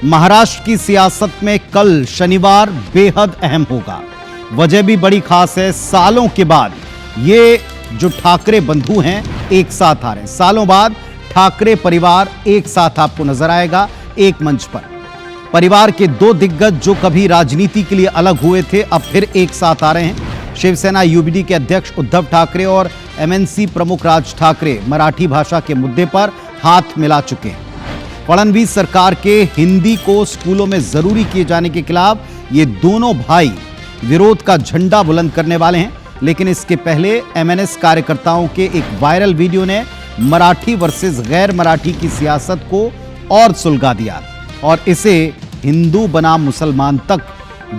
महाराष्ट्र की सियासत में कल शनिवार बेहद अहम होगा। वजह भी बड़ी खास है। सालों के बाद ये जो ठाकरे बंधु हैं एक साथ आ रहे हैं। सालों बाद ठाकरे परिवार एक साथ आपको नजर आएगा एक मंच पर। परिवार के दो दिग्गज जो कभी राजनीति के लिए अलग हुए थे अब फिर एक साथ आ रहे हैं। शिवसेना यूबीडी के अध्यक्ष उद्धव ठाकरे और एमएनसी प्रमुख राज ठाकरे मराठी भाषा के मुद्दे पर हाथ मिला चुके हैं। फडणवीस सरकार के हिंदी को स्कूलों में जरूरी किए जाने के खिलाफ ये दोनों भाई विरोध का झंडा बुलंद करने वाले हैं। लेकिन इसके पहले एमएनएस कार्यकर्ताओं के एक वायरल वीडियो ने मराठी वर्सेस गैर मराठी की सियासत को और सुलगा दिया और इसे हिंदू बनाम मुसलमान तक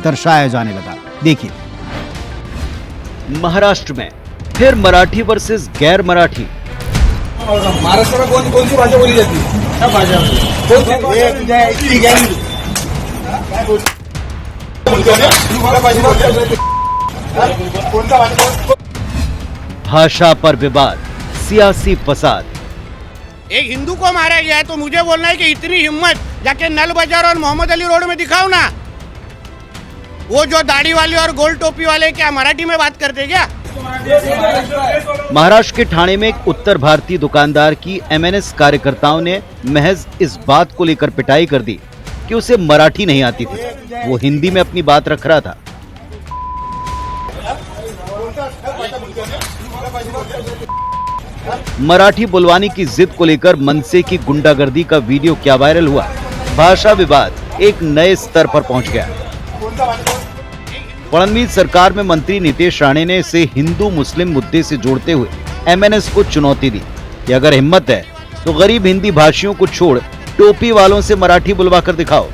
दर्शाया जाने लगा। देखिए, महाराष्ट्र में फिर मराठी वर्सेस गैर मराठी। महाराष्ट्र में कौन सी भाषा बोली जाती है? सब भाषा भाषा पर विवाद, सियासी फसाद। एक हिंदू को मारा गया है तो मुझे बोलना है कि इतनी हिम्मत जाके नल बाजार और मोहम्मद अली रोड में दिखाओ ना। वो जो दाढ़ी वाले और गोल टोपी वाले क्या मराठी में बात करते क्या? महाराष्ट्र के ठाणे में एक उत्तर भारतीय दुकानदार की एमएनएस कार्यकर्ताओं ने महज इस बात को लेकर पिटाई कर दी कि उसे मराठी नहीं आती थी। वो हिंदी में अपनी बात रख रहा था। मराठी बुलवानी की जिद को लेकर मनसे की गुंडागर्दी का वीडियो क्या वायरल हुआ। भाषा विवाद एक नए स्तर पर पहुंच गया। फडणवीस सरकार में मंत्री नितेश राणे ने इसे हिंदू मुस्लिम मुद्दे से जोड़ते हुए एमएनएस को चुनौती दी कि अगर हिम्मत है तो गरीब हिंदी भाषियों को छोड़ टोपी वालों से मराठी बुलवा कर दिखाओ।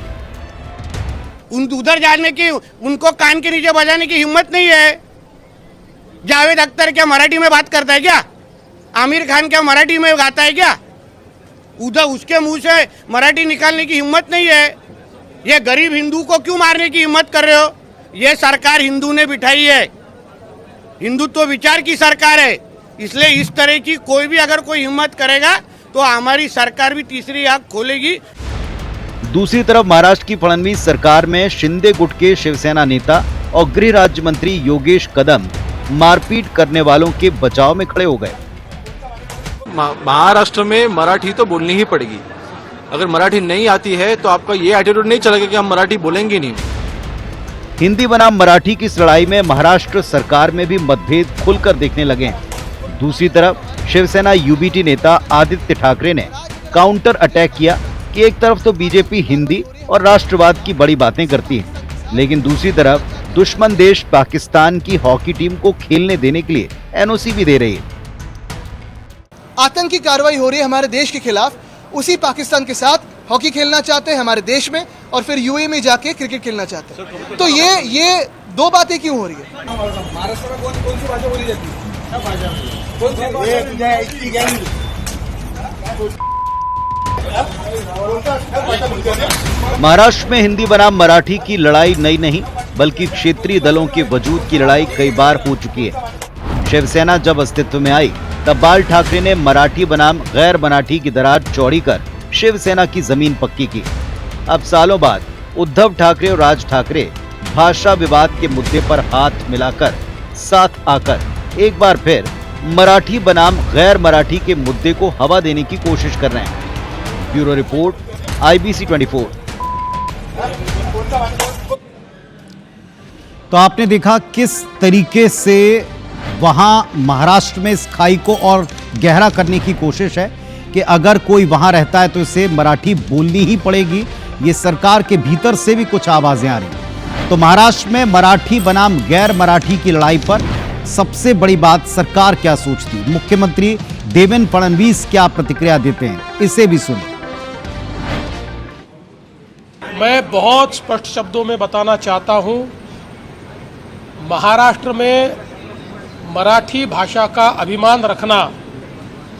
उधर जाने की उनको कान के नीचे बजाने की हिम्मत नहीं है। जावेद अख्तर क्या मराठी में बात करता है क्या? आमिर खान क्या मराठी में गाता है क्या? उधर उसके मुंह से मराठी निकालने की हिम्मत नहीं है। ये गरीब हिंदू को क्यों मारने की हिम्मत कर रहे हो? ये सरकार हिंदू ने बिठाई है। हिंदुत्व विचार की सरकार है। इसलिए इस तरह की कोई भी अगर कोई हिम्मत करेगा तो हमारी सरकार भी तीसरी आंख खोलेगी। दूसरी तरफ महाराष्ट्र की फडणवीस सरकार में शिंदे गुट के शिवसेना नेता और गृह राज्य मंत्री योगेश कदम मारपीट करने वालों के बचाव में खड़े हो गए। महाराष्ट्र में मराठी तो बोलनी ही पड़ेगी। अगर मराठी नहीं आती है तो आपका ये एटीट्यूड नहीं चलेगा कि हम मराठी बोलेंगे नहीं। हिंदी बनाम मराठी की इस लड़ाई में महाराष्ट्र सरकार में भी मतभेद खुलकर देखने लगे हैं। दूसरी तरफ शिवसेना यूबीटी नेता आदित्य ठाकरे ने काउंटर अटैक किया कि एक तरफ तो बीजेपी हिंदी और राष्ट्रवाद की बड़ी बातें करती है, लेकिन दूसरी तरफ दुश्मन देश पाकिस्तान की हॉकी टीम को खेलने देने के लिए एनओसी भी दे रही है। आतंकी कार्रवाई हो रही है हमारे देश के खिलाफ। उसी पाकिस्तान के साथ हॉकी खेलना चाहते हैं हमारे देश में और फिर यूएई में जाके क्रिकेट खेलना चाहते हैं। तो ये दो बातें क्यों हो रही है? महाराष्ट्र में कौन सी भाषा बोली जाती है? सब भाषा। महाराष्ट्र में हिंदी बनाम मराठी की लड़ाई नई नहीं बल्कि क्षेत्रीय दलों के वजूद की लड़ाई कई बार हो चुकी है। शिवसेना जब अस्तित्व में आई तब बाल ठाकरे ने मराठी बनाम गैर मराठी की दरार चौड़ी कर शिवसेना की जमीन पक्की की। अब सालों बाद उद्धव ठाकरे और राज ठाकरे भाषा विवाद के मुद्दे पर हाथ मिलाकर साथ आकर एक बार फिर मराठी बनाम गैर मराठी के मुद्दे को हवा देने की कोशिश कर रहे हैं। Bureau report, IBC 24। तो आपने देखा किस तरीके से वहां महाराष्ट्र में इस खाई को और गहरा करने की कोशिश है कि अगर कोई वहां रहता है तो इसे मराठी बोलनी ही पड़ेगी। ये सरकार के भीतर से भी कुछ आवाजें आ रही। तो महाराष्ट्र में मराठी बनाम गैर मराठी की लड़ाई पर सबसे बड़ी बात सरकार क्या सोचती, मुख्यमंत्री देवेंद्र फडणवीस क्या प्रतिक्रिया देते हैं, इसे भी सुनिए। मैं बहुत स्पष्ट शब्दों में बताना चाहता हूं, महाराष्ट्र में मराठी भाषा का अभिमान रखना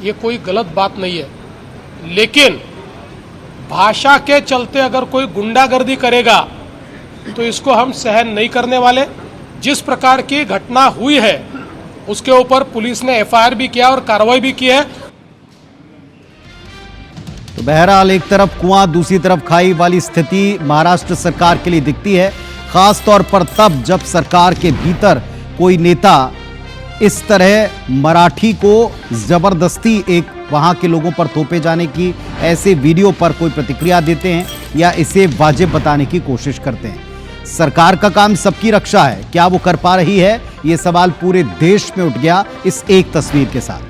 ये कोई गलत बात नहीं है, लेकिन भाषा के चलते अगर कोई गुंडागर्दी करेगा तो इसको हम सहन नहीं करने वाले। जिस प्रकार की घटना हुई है उसके ऊपर पुलिस ने FIR भी किया और कार्रवाई भी की है। तो बहरहाल एक तरफ कुआं दूसरी तरफ खाई वाली स्थिति महाराष्ट्र सरकार के लिए दिखती है, खास तौर पर तब जब सरकार के भीतर कोई नेता इस तरह मराठी को जबरदस्ती एक वहां के लोगों पर थोपे जाने की ऐसे वीडियो पर कोई प्रतिक्रिया देते हैं या इसे वाजिब बताने की कोशिश करते हैं। सरकार का काम सबकी रक्षा है, क्या वो कर पा रही है? ये सवाल पूरे देश में उठ गया इस एक तस्वीर के साथ।